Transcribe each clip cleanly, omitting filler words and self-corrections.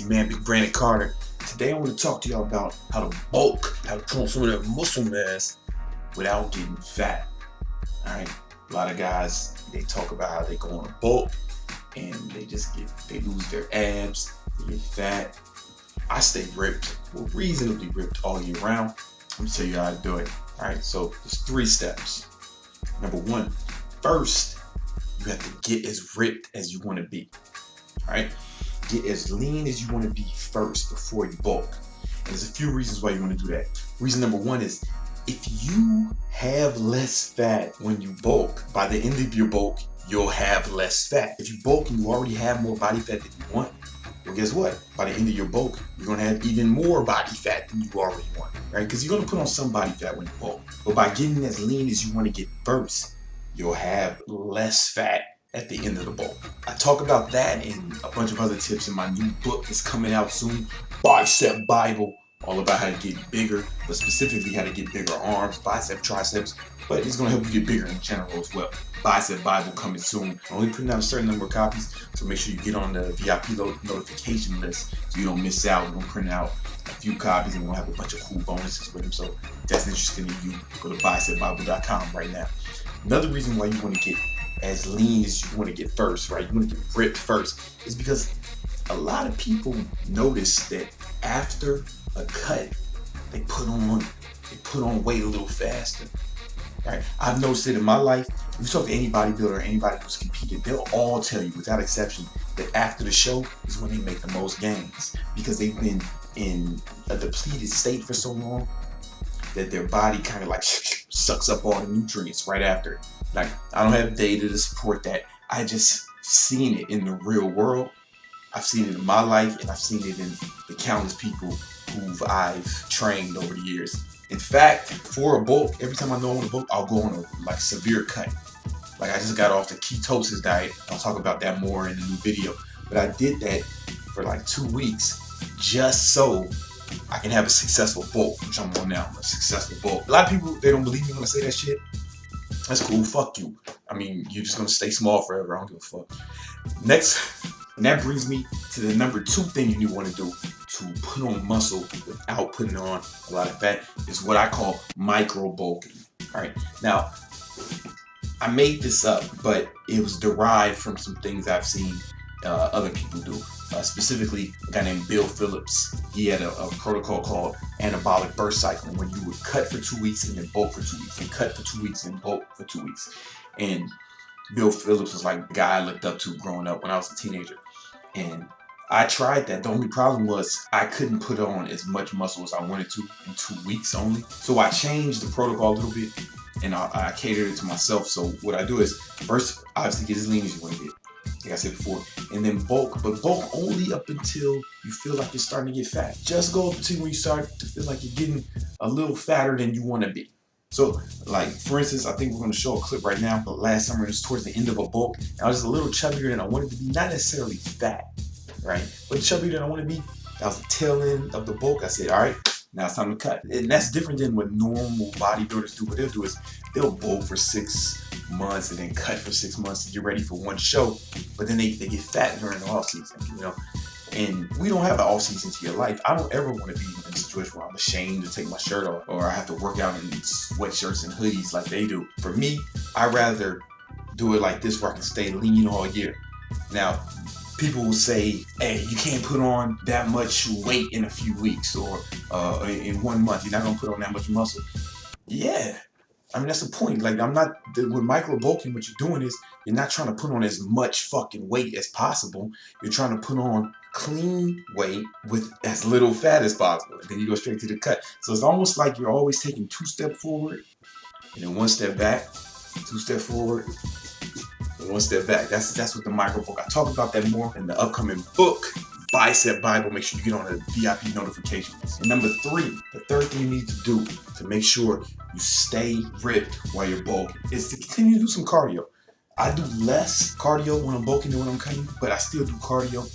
your man, Big Brandon Carter. Today I want to talk to y'all about how to bulk, how to put on some of that muscle mass without getting fat. Alright, a lot of guys, they talk about how they go on a bulk and they lose their abs, they get fat. I stay ripped, well, reasonably ripped all year round. I'm gonna tell you how to do it. Alright, so there's 3 steps. Number 1, first, you have to get as ripped as you want to be. Alright, get as lean as you want to be first before you bulk. And there's a few reasons why you want to do that. Reason number 1 is if you have less fat when you bulk, by the end of your bulk, you'll have less fat. If you bulk and you already have more body fat than you want, well, guess what? By the end of your bulk, you're going to have even more body fat than you already want, right? Because you're going to put on some body fat when you bulk. But by getting as lean as you want to get first, you'll have less fat at the end of the bulk. I talk about that and a bunch of other tips in my new book that's coming out soon, Bicep Bible, all about how to get bigger, but specifically how to get bigger arms, bicep, triceps, but it's going to help you get bigger in general as well. Bicep Bible coming soon. I'm only putting out a certain number of copies, so make sure you get on the VIP notification list so you don't miss out. We're going to print out a few copies and we'll have a bunch of cool bonuses with them. So if that's interesting to you, go to bicepbible.com right now. Another reason why you want to get as lean as you want to get first, right? You want to get ripped first, is because a lot of people notice that after a cut, they put on weight a little faster, right? I've noticed it in my life. If you talk to any bodybuilder or anybody who's competed, they'll all tell you without exception that after the show is when they make the most gains, because they've been in a depleted state for so long that their body kind of like sucks up all the nutrients right after. Like, I don't have data to support that. I just seen it in the real world. I've seen it in my life, and I've seen it in the countless people who I've trained over the years. In fact, for a bulk, every time I know I want to bulk, I'll go on a severe cut. Like, I just got off the ketosis diet. I'll talk about that more in the new video. But I did that for like 2 weeks just so I can have a successful bulk, which I'm on now. I'm a successful bulk. A lot of people, they don't believe me when I say that shit. That's cool. Fuck you. I mean, you're just gonna stay small forever. I don't give a fuck. Next, and that brings me to the number 2 thing you want to do to put on muscle without putting on a lot of fat, is what I call micro bulking. All right. Now, I made this up, but it was derived from some things I've seen other people do. Specifically, a guy named Bill Phillips. He had a protocol called anabolic burst cycle, when you would cut for 2 weeks and then bulk for 2 weeks, and cut for 2 weeks and bulk for 2 weeks. And Bill Phillips was like the guy I looked up to growing up when I was a teenager. And I tried that. The only problem was I couldn't put on as much muscle as I wanted to in 2 weeks only. So I changed the protocol a little bit, and I catered it to myself. So what I do is, first, obviously get as lean as you want to get, like I said before, and then bulk, but bulk only up until you feel like you're starting to get fat. Just go up until when you start to feel like you're getting a little fatter than you want to be. So, like, for instance, I think we're going to show a clip right now. But last summer, it was towards the end of a bulk, and I was just a little chubbier than I wanted to be. Not necessarily fat, right? But chubbier than I want to be. That was the tail end of the bulk. I said, all right, now it's time to cut. And that's different than what normal bodybuilders do. What they'll do is they'll bulk for 6 months and then cut for 6 months to get ready for one show. But then they get fat during the off season, you know. And we don't have an off season to your life. I don't ever want to be in a situation where I'm ashamed to take my shirt off, or I have to work out in sweatshirts and hoodies like they do. For me, I'd rather do it like this, where I can stay lean all year. Now, people will say, hey, you can't put on that much weight in a few weeks, or in 1 month. You're not going to put on that much muscle. Yeah. I mean, that's the point. Like, with micro bulking, what you're doing is you're not trying to put on as much fucking weight as possible. You're trying to put on clean weight with as little fat as possible. And then you go straight to the cut. So it's almost like you're always taking 2 steps forward and then 1 step back, 2 steps forward, and 1 step back. That's what the micro bulk. I talk about that more in the upcoming book, Bicep Bible. Make sure you get on the VIP notification list. And number 3, the third thing you need to do to make sure you stay ripped while you're bulking is to continue to do some cardio. I do less cardio when I'm bulking than when I'm cutting, but I still do cardio.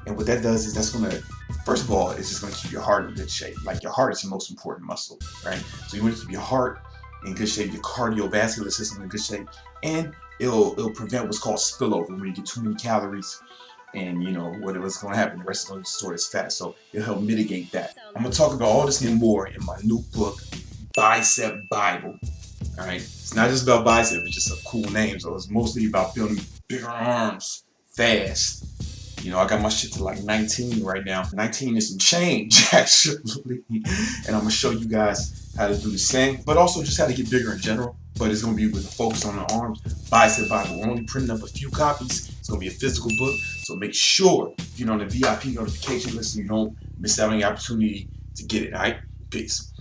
And what that does is that's going to, first of all, it's just going to keep your heart in good shape. Like, your heart is your most important muscle, right? So you want to keep your heart in good shape, your cardiovascular system in good shape, and it'll prevent what's called spillover, when you get too many calories and you know what's going to happen. The rest is going to be stored as fat, so it'll help mitigate that. I'm going to talk about all this and more in my new book, Bicep Bible. All right, it's not just about bicep; it's just a cool name. So it's mostly about building bigger arms fast. You know, I got my shit to like 19 right now. 19 is some change, actually. And I'm gonna show you guys how to do the same, but also just how to get bigger in general. But it's gonna be with a focus on the arms. Bicep Bible. We're only printing up a few copies. It's gonna be a physical book. So make sure you get on the VIP notification list so you don't miss out on the opportunity to get it. All right? Peace.